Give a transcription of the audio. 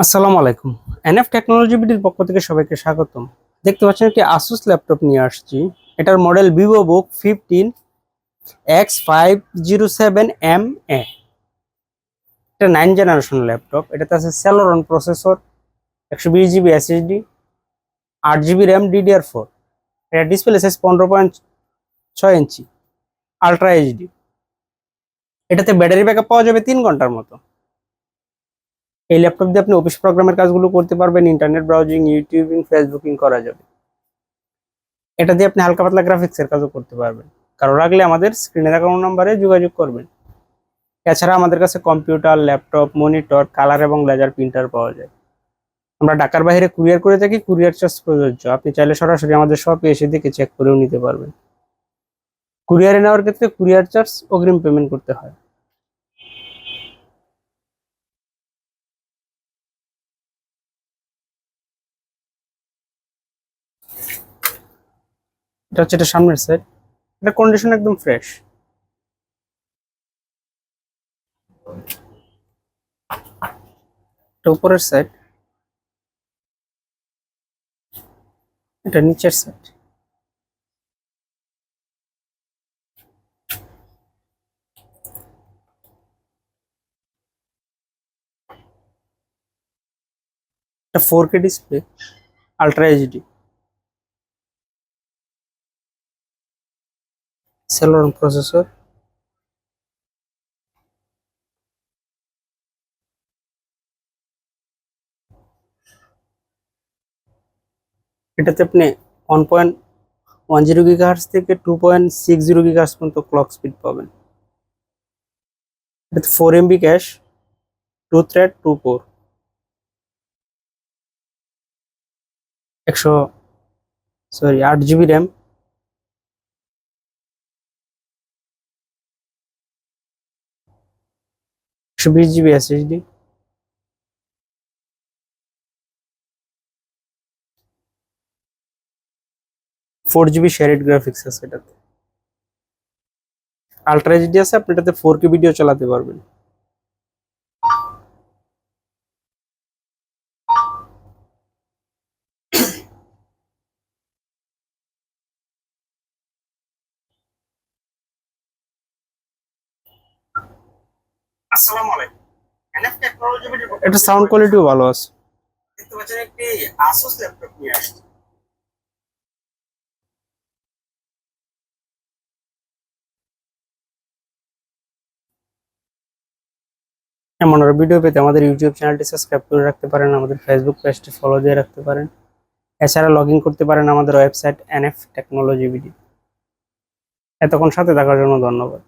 আসসালামু আলাইকুম। NF technology বিডির পক্ষ থেকে সবাইকে স্বাগতম। দেখতে পাচ্ছেন একটি আসুস ল্যাপটপ নিয়ে আসছি। এটার মডেল ভিভো বুক 15X507MA। এটা 9 জেনারেশন ল্যাপটপ। এটাতে আছে Celeron processor, 120 GB SSD, 8 GB RAM, DDR4। এটা ডিসপ্লে সাইজ 15.6 ইঞ্চি, আলট্রা এইচডি। এটাতে ব্যাটারি ব্যাকআপ পাওয়া যাবে 3 ঘন্টার মতো। এই ল্যাপটপ দিয়ে আপনি অফিস প্রোগ্রামের কাজগুলো করতে পারবেন, ইন্টারনেট ব্রাউজিং, ইউটিউবিং, ফেসবুকিং করা যাবে। এটা দিয়ে আপনি হালকা পাতলা গ্রাফিক্সের কাজও করতে পারবেন। কারো লাগলে আমাদের স্ক্রিনে দেখানো নম্বরে যোগাযোগ করবেন। এছাড়া আমাদের কাছে কম্পিউটার, ল্যাপটপ, মনিটর, কালার এবং লেজার প্রিন্টার পাওয়া যায়। আমরা ঢাকার বাইরে কুরিয়ার করে থাকি, কুরিয়ার চার্জ প্রযোজ্য। আপনি চাইলে সরাসরি আমাদের শপে এসে দেখে চেক করেও নিতে পারবেন। কুরিয়ারে নেওয়ার ক্ষেত্রে কুরিয়ার চার্জ অগ্রিম পেমেন্ট করতে হয়। এটা হচ্ছে এটা সামনের সাইড। এটা কন্ডিশন একদম ফ্রেশ। এটা উপরের সাইড। এটা নিচের সাইড। এটা 4K display, ultra HD, Celeron processor. এটাতে আপনি 1.10 GHz থেকে 2.60 GHz পর্যন্ত ক্লক স্পিড পাবেন। এটাতে 4 MB cash, 2 thread, 2 core, 8 GB RAM, 120 GB SSD, 4 GB শেয়ারেড graphics আছে এটাতে। আলট্রা এইচডি আছে, আপনি এটাতে 4K ভিডিও চালাতে পারবেন। আসসালামু আলাইকুম। এনএফ টেকনোলজি ভিডিও, এটা সাউন্ড কোয়ালিটিও ভালো আছে। দেখতে পাচ্ছেন একটি আসুস ল্যাপটপ নিয়ে আসছে। এমন আরো ভিডিও পেতে আমাদের ইউটিউব চ্যানেলটি সাবস্ক্রাইব করে রাখতে পারেন, আমাদের ফেসবুক পেজটি ফলো দিয়ে রাখতে পারেন। এছাড়া লগ ইন করতে পারেন আমাদের ওয়েবসাইট এনএফ টেকনোলজি ভিডিও। এতক্ষণ সাথে থাকার জন্য ধন্যবাদ।